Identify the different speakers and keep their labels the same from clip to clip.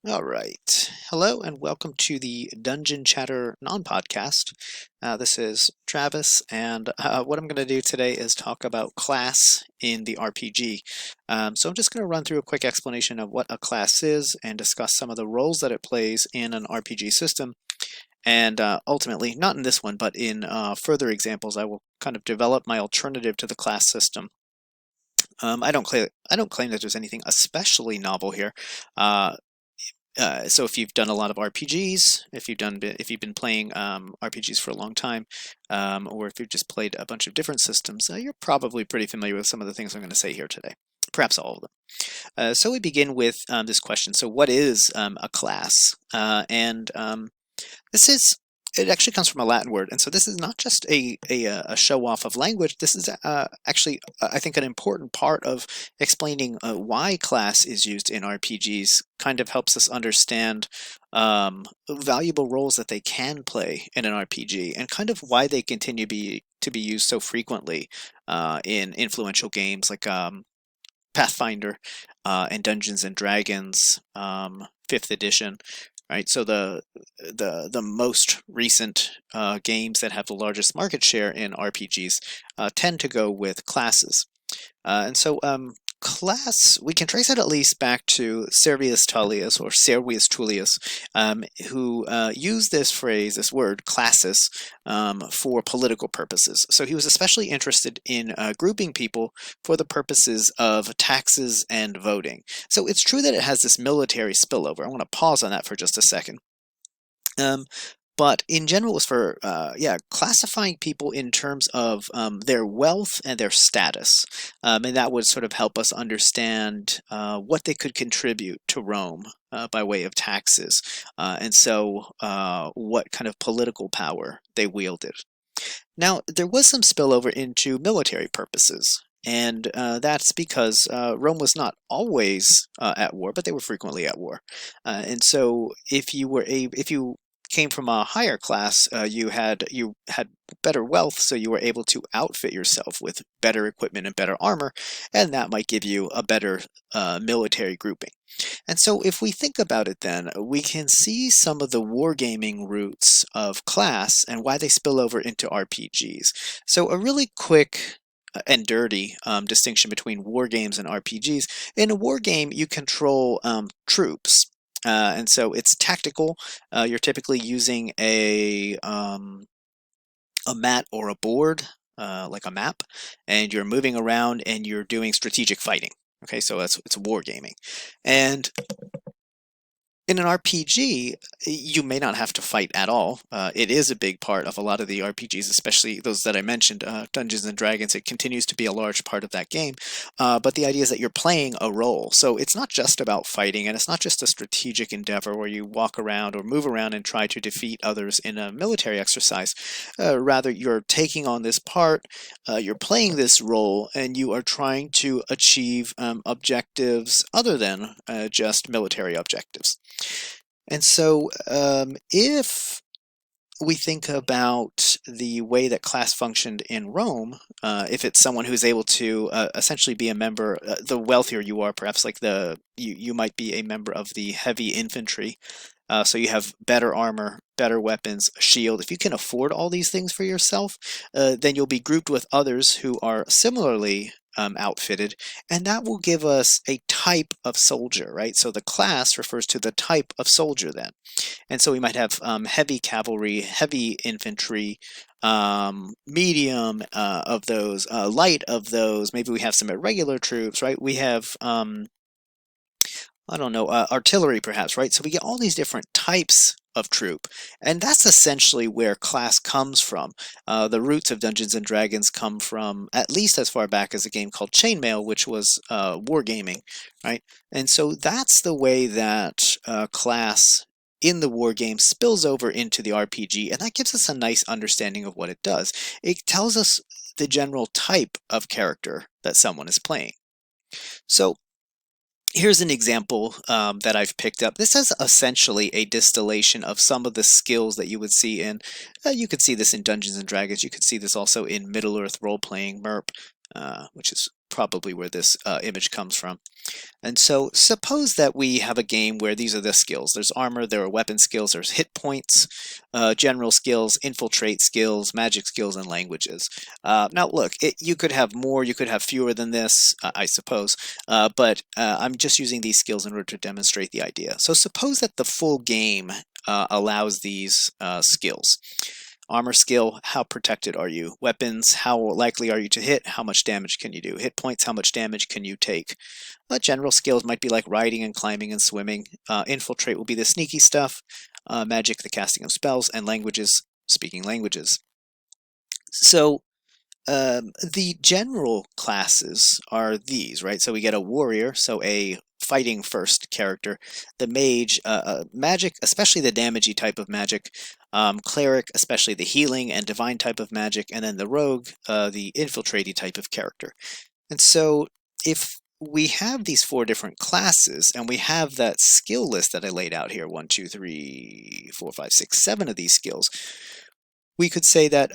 Speaker 1: All right. Hello and welcome to the Dungeon Chatter non-podcast. This is Travis, and what I'm going to do today is talk about class in the RPG. So I'm just going to run through a quick explanation of what a class is and discuss some of the roles that it plays in an RPG system. And ultimately, not in this one, but in further examples, I will kind of develop my alternative to the class system. I don't claim that there's anything especially novel here. So if you've done a lot of RPGs, if you've been playing RPGs for a long time, or if you've just played a bunch of different systems, you're probably pretty familiar with some of the things I'm going to say here today. Perhaps all of them. So we begin with this question. So what is a class? This is it actually comes from a Latin word, and so this is not just a show off of language. This is actually, I think, an important part of explaining why class is used in RPGs. Kind of helps us understand valuable roles that they can play in an RPG, and kind of why they continue to be used so frequently in influential games like Pathfinder and Dungeons and Dragons 5th edition. Right, so the most recent games that have the largest market share in RPGs tend to go with classes, and so class, we can trace it at least back to Servius Tullius or Servius Tullius, who used this phrase, this word, classis, for political purposes. So he was especially interested in grouping people for the purposes of taxes and voting. So it's true that it has this military spillover. I want to pause on that for just a second. But in general, it was for classifying people in terms of their wealth and their status, and that would sort of help us understand what they could contribute to Rome by way of taxes, and so what kind of political power they wielded. Now, there was some spillover into military purposes. And that's because Rome was not always at war, but they were frequently at war. And so, if you came from a higher class, you had better wealth, so you were able to outfit yourself with better equipment and better armor, and that might give you a better military grouping. And so, if we think about it, then we can see some of the wargaming roots of class and why they spill over into RPGs. So, a really quick and dirty distinction between war games and RPGs. In a war game, you control troops. And so it's tactical. You're typically using a mat or a board, like a map, and you're moving around and you're doing strategic fighting. Okay, so it's wargaming. And in an RPG, you may not have to fight at all. It is a big part of a lot of the RPGs, especially those that I mentioned, Dungeons and Dragons. It continues to be a large part of that game. But the idea is that you're playing a role. So it's not just about fighting, and it's not just a strategic endeavor where you walk around or move around and try to defeat others in a military exercise. Rather, you're taking on this part, you're playing this role, and you are trying to achieve objectives other than just military objectives. And so, if we think about the way that class functioned in Rome, if it's someone who's able to essentially be a member, the wealthier you are, perhaps like you might be a member of the heavy infantry. So you have better armor, better weapons, a shield. If you can afford all these things for yourself, then you'll be grouped with others who are similarly outfitted, and that will give us a type of soldier, right? So the class refers to the type of soldier then. And so we might have heavy cavalry, heavy infantry, medium of those, light of those. Maybe we have some irregular troops, right? We have I don't know, artillery perhaps, right? So we get all these different types of troop, and that's essentially where class comes from. The roots of Dungeons and Dragons come from at least as far back as a game called Chainmail, which was wargaming, right? And so that's the way that class in the war game spills over into the RPG, and that gives us a nice understanding of what it does. It tells us the general type of character that someone is playing. So here's an example that I've picked up. This is essentially a distillation of some of the skills that you would see in, you could see this in Dungeons and Dragons, you could see this also in Middle-earth role-playing, MERP, which is probably where this image comes from. And so suppose that we have a game where these are the skills. There's armor, there are weapon skills, there's hit points, general skills, infiltrate skills, magic skills, and languages. Now look, you could have more, you could have fewer than this, I suppose, but I'm just using these skills in order to demonstrate the idea. So suppose that the full game allows these skills. Armor skill, how protected are you? Weapons, how likely are you to hit? How much damage can you do? Hit points, how much damage can you take? General skills might be like riding and climbing and swimming. Infiltrate will be the sneaky stuff. Magic, the casting of spells. And languages, speaking languages. So the general classes are these, right? So we get a warrior, so a fighting first character. The mage, magic, especially the damagey type of magic. Cleric, especially the healing and divine type of magic. And then the rogue, the infiltratey type of character. And so if we have these 4 different classes and we have that skill list that I laid out here, 1, 2, 3, 4, 5, 6, 7 of these skills, we could say that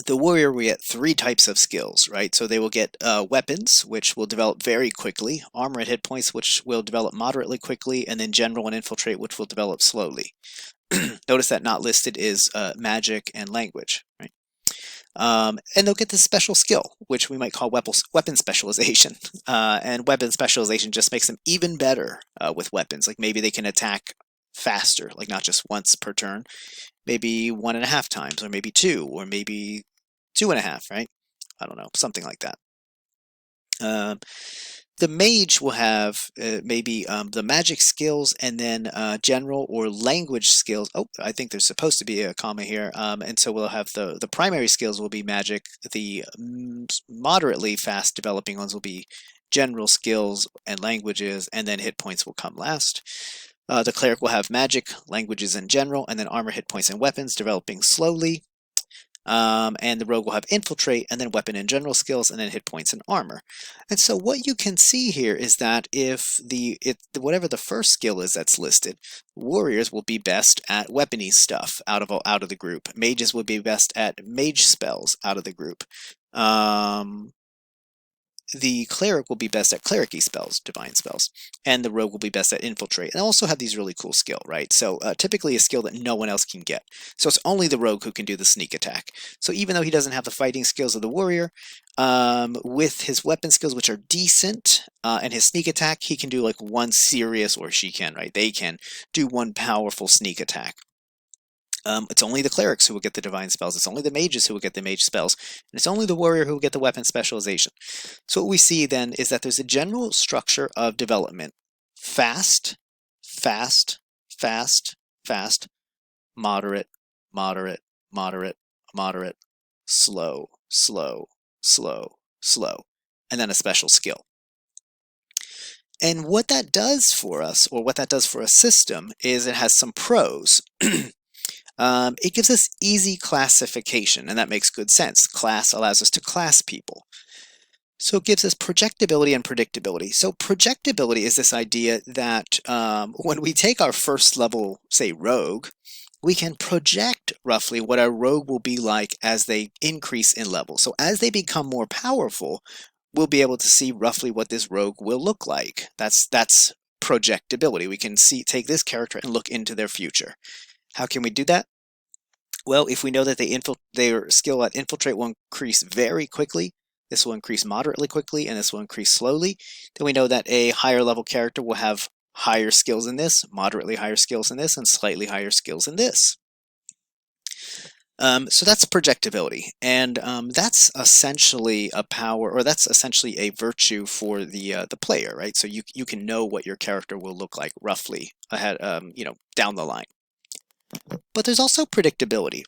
Speaker 1: the warrior will get 3 types of skills, right? So they will get weapons, which will develop very quickly, armor and hit points, which will develop moderately quickly, and then general and infiltrate, which will develop slowly. Notice that not listed is magic and language, right? And they'll get this special skill, which we might call weapon specialization. And weapon specialization just makes them even better with weapons. Like maybe they can attack faster, like not just once per turn, maybe 1.5 times, or maybe 2, or maybe 2.5, right? I don't know, something like that. The mage will have maybe the magic skills and then general or language skills. Oh, I think there's supposed to be a comma here. And so we'll have the primary skills will be magic. The moderately fast developing ones will be general skills and languages, and then hit points will come last. The cleric will have magic, languages, and general, and then armor, hit points, and weapons developing slowly. And the rogue will have infiltrate, and then weapon and general skills, and then hit points and armor. And so what you can see here is that if whatever the first skill is that's listed, warriors will be best at weapony stuff out of the group. Mages will be best at mage spells out of the group. The cleric will be best at cleric-y spells, divine spells, and the rogue will be best at infiltrate. And also have these really cool skill, right? So typically a skill that no one else can get. So it's only the rogue who can do the sneak attack. So even though he doesn't have the fighting skills of the warrior, with his weapon skills, which are decent, and his sneak attack, he can do like one serious, or she can, right? They can do one powerful sneak attack. It's only the clerics who will get the divine spells. It's only the mages who will get the mage spells. And it's only the warrior who will get the weapon specialization. So what we see then is that there's a general structure of development. Fast, fast, fast, fast, moderate, moderate, moderate, moderate, slow, slow, slow, slow, and then a special skill. And what that does for us, or what that does for a system, is it has some pros. It gives us easy classification, and that makes good sense. Class allows us to class people. So it gives us projectability and predictability. So projectability is this idea that when we take our first level, say rogue, we can project roughly what our rogue will be like as they increase in level. So as they become more powerful, we'll be able to see roughly what this rogue will look like. That's projectability. We can take this character and look into their future. How can we do that? Well, if we know that their skill at infiltrate will increase very quickly, this will increase moderately quickly, and this will increase slowly, then we know that a higher level character will have higher skills in this, moderately higher skills in this, and slightly higher skills in this. So that's projectability, and that's essentially a power, or that's essentially a virtue for the player, right? So you can know what your character will look like roughly ahead, down the line. But there's also predictability.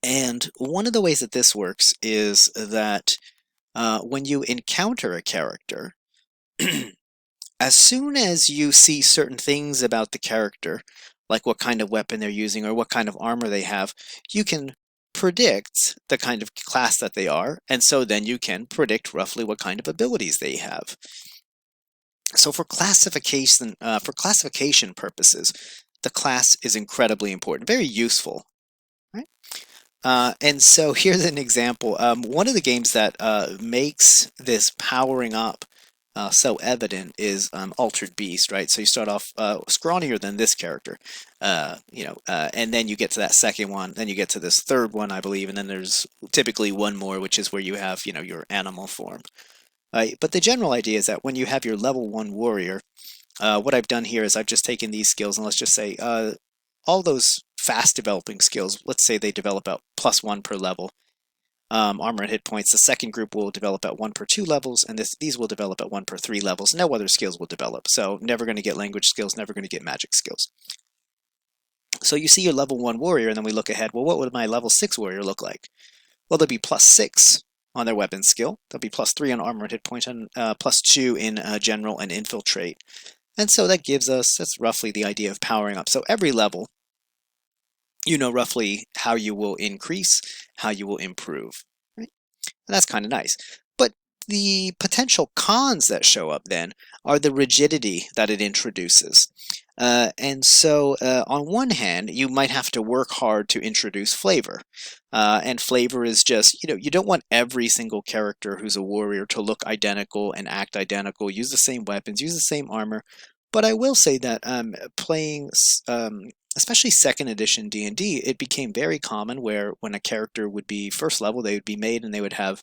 Speaker 1: And one of the ways that this works is that when you encounter a character, as soon as you see certain things about the character, like what kind of weapon they're using or what kind of armor they have, you can predict the kind of class that they are, and so then you can predict roughly what kind of abilities they have. So for classification purposes, the class is incredibly important, very useful, right? And so here's an example. One of the games that makes this powering up so evident is Altered Beast, right? So you start off scrawnier than this character, and then you get to that second one, then you get to this third one, I believe, and then there's typically one more, which is where you have, your animal form. But the general idea is that when you have your level 1 warrior, what I've done here is I've just taken these skills and let's just say all those fast developing skills, let's say they develop at +1 per level. Armor and hit points, the second group will develop at 1 per 2 levels, and these will develop at 1 per 3 levels. No other skills will develop. So never going to get language skills, never going to get magic skills. So you see your level 1 warrior, and then we look ahead, well, what would my level 6 warrior look like? Well, they'll be +6 on their weapon skill. They'll be +3 on armor and hit point, and +2 in general and infiltrate. And so that gives us, that's roughly the idea of powering up. So every level, you know roughly how you will increase, how you will improve, right? And that's kind of nice. But the potential cons that show up then are the rigidity that it introduces. And so on one hand, you might have to work hard to introduce flavor. And flavor is just, you don't want every single character who's a warrior to look identical and act identical, use the same weapons, use the same armor. But I will say that playing, especially second edition D&D, it became very common where when a character would be first level, they would be made and they would have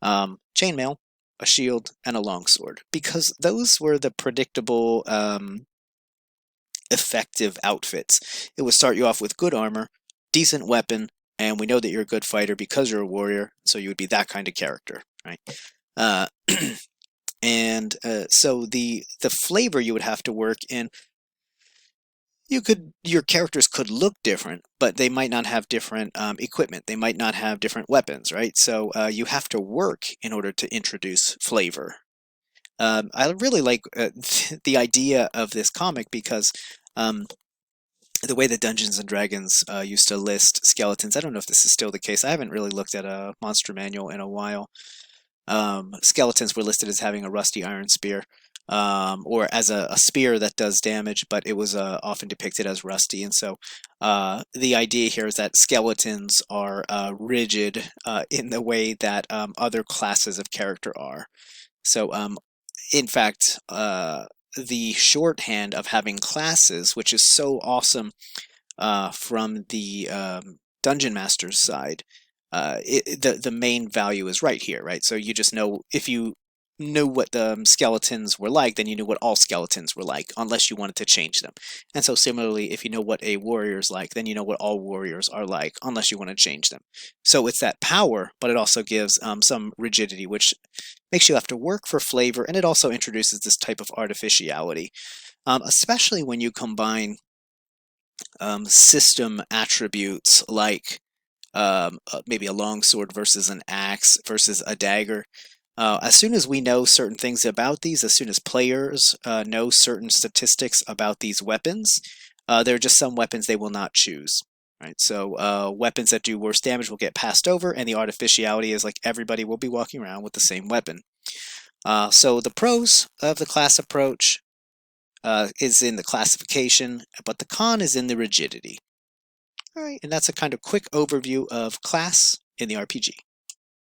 Speaker 1: chainmail, a shield, and a longsword, because those were the predictable, effective outfits. It would start you off with good armor, decent weapon, and we know that you're a good fighter because you're a warrior, so you would be that kind of character, right? Uh, and so the flavor you would have to work in, your characters could look different, but they might not have different equipment. They might not have different weapons, right? So you have to work in order to introduce flavor. I really like the idea of this comic because the way that Dungeons and Dragons used to list skeletons, I don't know if this is still the case. I haven't really looked at a monster manual in a while. Skeletons were listed as having a rusty iron spear, or as a spear that does damage, but it was often depicted as rusty. And so the idea here is that skeletons are rigid in the way that other classes of character are. So in fact, the shorthand of having classes, which is so awesome from the Dungeon Master's side, the main value is right here, right? So you just know, if you knew what the skeletons were like, then you knew what all skeletons were like, unless you wanted to change them. And so similarly, if you know what a warrior's like, then you know what all warriors are like, unless you want to change them. So it's that power, but it also gives some rigidity, which makes you have to work for flavor, and it also introduces this type of artificiality, especially when you combine system attributes like maybe a longsword versus an axe versus a dagger. As soon as we know certain things about these, as soon as players know certain statistics about these weapons, there are just some weapons they will not choose. Right, so weapons that do worse damage will get passed over, and the artificiality is like everybody will be walking around with the same weapon. So the pros of the class approach is in the classification, but the con is in the rigidity. All right, and that's a kind of quick overview of class in the RPG.